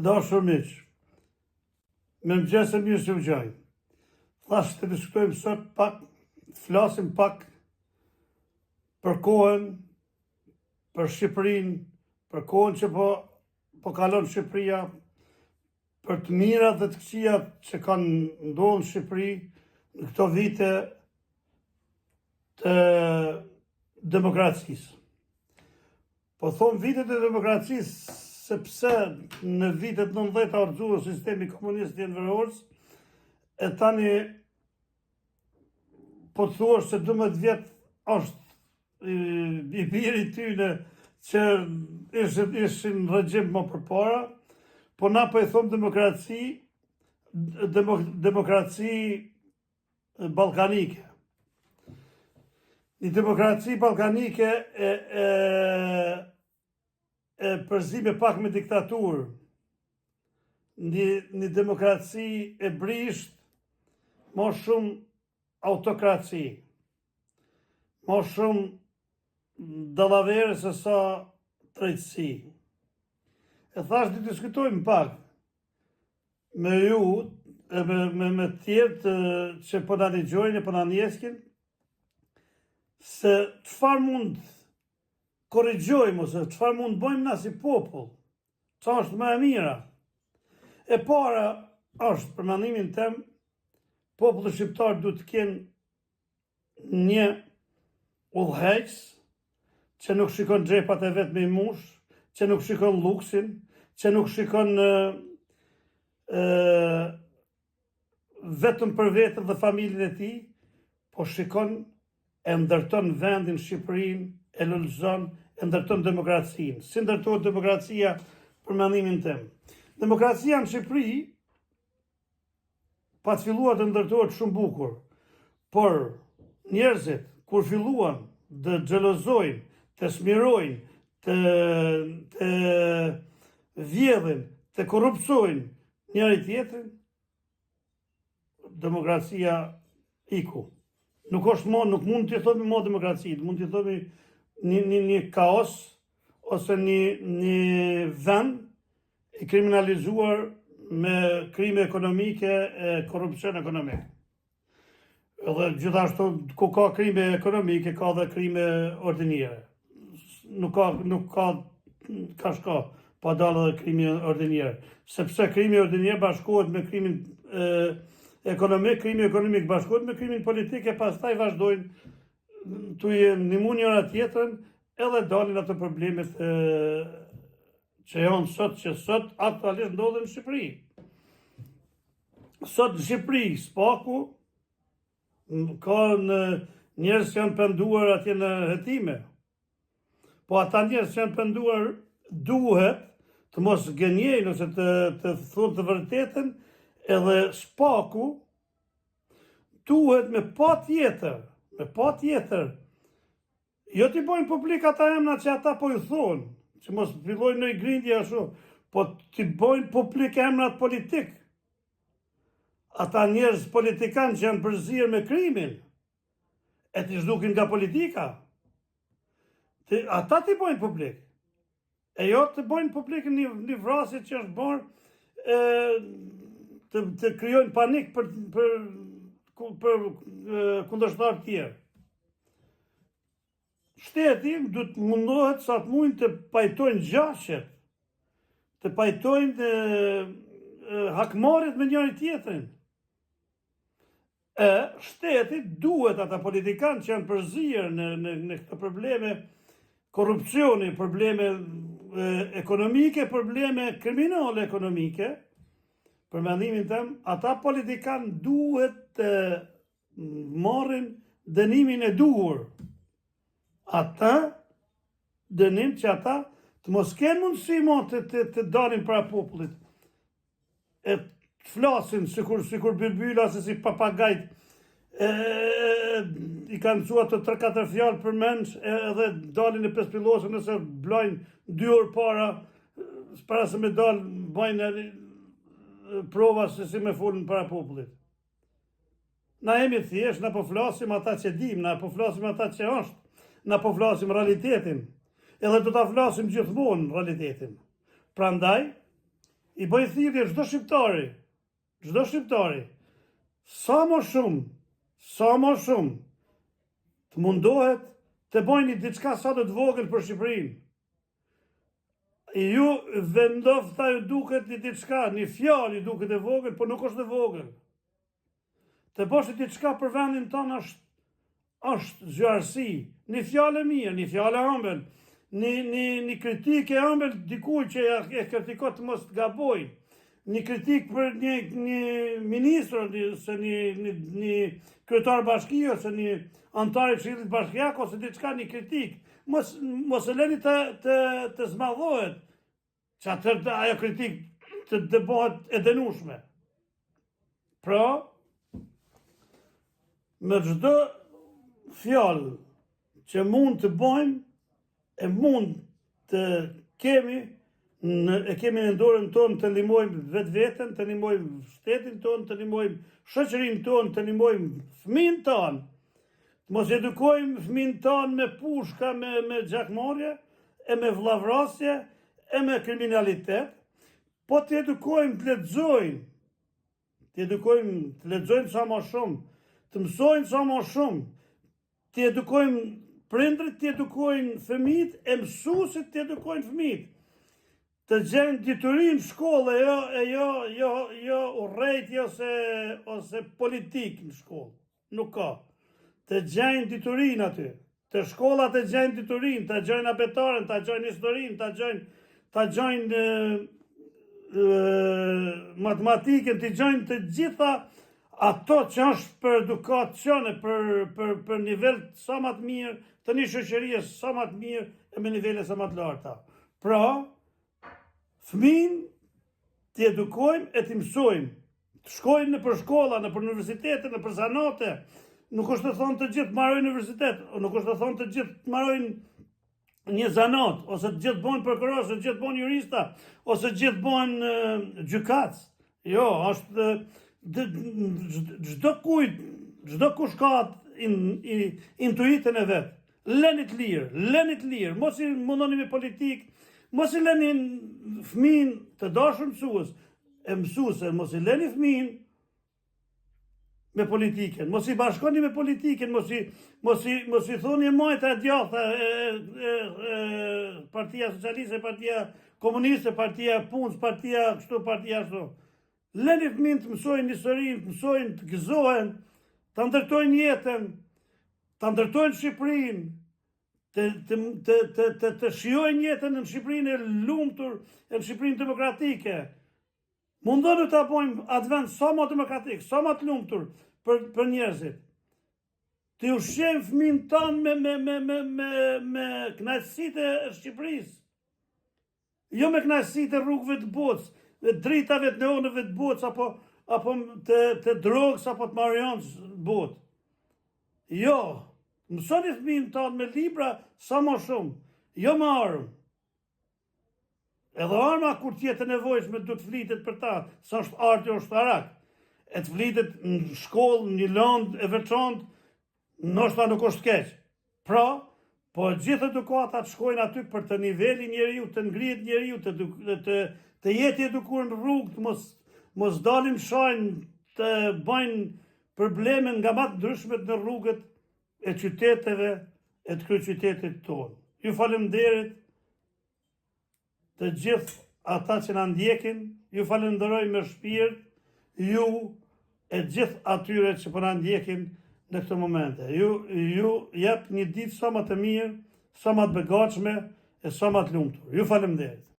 dashur miq, me mëgjesë mirë që u gjajnë. Thash të diskutojmë sot pak, të flasim pak për kohën, për Shqipërinë, për kohën që po kalon Shqipëria, për të mirat dhe të këqijat që kanë ndodhur në Shqipëri në këto vite të demokracisë. Po thonë vitet e demokracisë sepse në vitet 90 ardhur sistemi komunist i Enver e tani po të thuash se 12 vjet është i biri tyne që ishin regjim më përpara, po na po i thomë demokraci ballkanike. Një demokraci ballkanike e përzime pak me diktaturë, një demokraci e brisht, më shumë autokraci, më shumë dallavere se sa drejtësi. E thash të diskutojmë pak me ju, me tjerë që po na dëgjojnë e po na njeskin, se çfarë mund korrigjojmë ose çfarë mund bëjmë na si popull, çfarë është më e mira. E para është, për mendimin tem, populli shqiptar duhet të kenë një udhëheqës që nuk shikon xhepat e vet me mush, që nuk shikon luksin, që nuk shikon vetëm për vetën dhe familjen e tij, po shikon e ndërton vendin Shqipërinë, e lulëzon, e ndërton demokracinë. Si ndërtohet demokracia për mendimin tim? Demokracia në Shqipëri pa të filluar të ndërtohet shumë bukur, por njerëzit kur filluan të xhelozojnë, të smirojnë, të vjedhin, të korrupsojnë njëri tjetrin, demokracia iku. Nuk mund të thomi më demokraci, mund të thomi një kaos ose një vend i kriminalizuar me krime ekonomike e korrupsion ekonomik. Edhe gjithashtu ku ka krime ekonomike ka dhe krime ordinare. Nuk ka shka pa dalë edhe krimi ordinare. Sepse krimi ordinare bashkohet me krimin ekonomik, krimi ekonomik bashkohet me krimin politik e pastaj vazhdojnë të ndihmu njëra tjetrën edhe dalin ato problemet që janë sot aktualisht ndodhen në Shqipëri. Sot në Shqipëri, spaku, ka njerëz që janë penduar atje në hetime. Po ata njerëz që janë penduar duhet të mos gënjejnë ose të thonë të vërtetën, edhe spaku duhet me pa tjetër, jo t'i bojnë publik ata emna që ata po i thonë, që mos fillojnë në i grindje ashtu, po t'i bojnë publik emnat politik. Ata njerëz politikan që janë përzirë me krimin, e t'i zhdukin nga politika, ata t'i bojnë publik. E jo t'i bojnë publik një vrasje që është bërë të krijojnë panik për kundërshtar të tjerë. Shteti duhet mundohet sa të mundin të pajtojnë gjashjet, të pajtojnë hakmarrjet me njëri tjetrin. Shteti duhet ata politikanë që janë përzirë në këto probleme korrupsioni, probleme ekonomike, probleme kriminale ekonomike, për mendimin tim, ata politikanë duhet të marrin dënimin e duhur. Ata dënim që ata të mos kenë mundësi të dalin para popullit. E të flasin sikur bylbyla se si papagajt. I kanë thua të 3-4 fjalë për menç edhe dalin e pespillosën nëse blajnë 2 orë para se me dalë bajnë prova se si me folën para popullit. Na jemi thjesht, na po flasim ata që dim, na po flasim ata që është, na po flasim realitetin, edhe do ta flasim gjithmonë realitetin. Prandaj, i bëj thirrje çdo shqiptari, sa më shumë të mundohet të bëjni diçka sa të vogël për Shqipërinë. Ju vendofta ju duket një diçka, një fjalë ju duket e vogël, por nuk është e vogël. Të bësh diçka për vendin tonë është zjarësi, një fjalë e mirë, një fjalë e ëmbël, një kritikë e ëmbël dikujt që e kritikon të mos gabojë, një kritikë për një ministër, ose një kryetar bashkie, ose një antar i Këshillit Bashkiak, ose diçka, një kritikë. Mos e leni të zmadhohet, që ajo kritikë të bëhet e dënueshme. Pra, me çdo fjalë që mund të bëjmë, e mund të kemi në dorën tonë të ndihmojmë vetveten, të ndihmojmë shtetin tonë, të ndihmojmë shoqërinë tonë, të ndihmojmë fëmijën tonë. Mos edukojmë fëmijën tonë me pushka, me gjakmarrje, e me vllavrasje, e me kriminalitet, po të edukojmë të lexojnë sa më shumë, të mësojnë sa më shumë, të edukojmë prindrit, të edukojnë fëmijët, e mësuesit të edukojnë fëmijët. Të gjejnë diturinë në shkollë, jo urrejtje ose politikë në shkollë. Nuk ka. Të gjejnë diturinë aty. Të shkolla të gjejnë diturinë, të gjejnë abetaren, të gjejnë historinë, të gjejnë matematikën, të gjejnë të gjitha ato që është për edukacione, për nivel sa më të mirë, të një shoqërie sa më të mirë e me nivele sa më të larta. Pra, fëmijën të edukojmë e të mësojmë, të shkojnë në për shkolla, në për universitete, në për zanate. Nuk është të thonë të gjithë marrojnë universitet, nuk është të thonë të gjithë marrojnë një zanat, ose të gjithë bëhen prokuror, ose të gjithë bëhen jurista, ose të gjithë bëhen gjykac. Jo, është çdo kush ka intuitën e vet. Leni të lirë, mos i mundoni me politikë, mos i leni fëmijën të dashur mësuese, mos i leni fëmijën me politikën, mos i bashkoni me politikën, mos i thoni e majta e djatha, Partia Socialiste, Partia Komuniste, Partia Punës, Partia kështu, Partia ashtu. Leni fëmijën të mësojnë historinë, të mësojnë, të gëzohen, të ndërtojnë jetën, të ndërtojnë Shqipërinë, të shijojnë jetën në Shqipërinë e lumtur, e në Shqipërinë demokratike. Mundoni të bëjmë atë vend sa më demokratik, sa më të lumtur për njerëzit. Të ushqejmë fëmijën tanë me kënaqësitë e Shqipërisë. Jo me kënaqësitë e rrugëve të botës, të dritave të neonëve të botës, apo të drogës, apo të marionës botë. Jo, mësoni fëmijën tanë me libra sa më shumë, jo me armë. Edhe arma kur tjetë nevojshme du të flitet për ta, sa është arti o shtarak, e të flitet në shkollë, një landë e veçantë, ndoshta nuk është keq. Pra, po gjithë edukatat shkojnë aty për të niveli njeriu, të ngrihet njeriu, të jetë edukuar në rrugë, mos dalin shajnë të bëjnë probleme nga më të ndryshmet në rrugët e qyteteve e të kryeqytetit tonë. Ju faleminderit të gjithë ata që na ndjekin, ju falenderoj me shpirt, ju e gjithë atyre që po na ndjekin në këtë momente. Ju jep një ditë sa më të mirë, sa më të begatshme e sa më të lumtur. Ju falenderoj.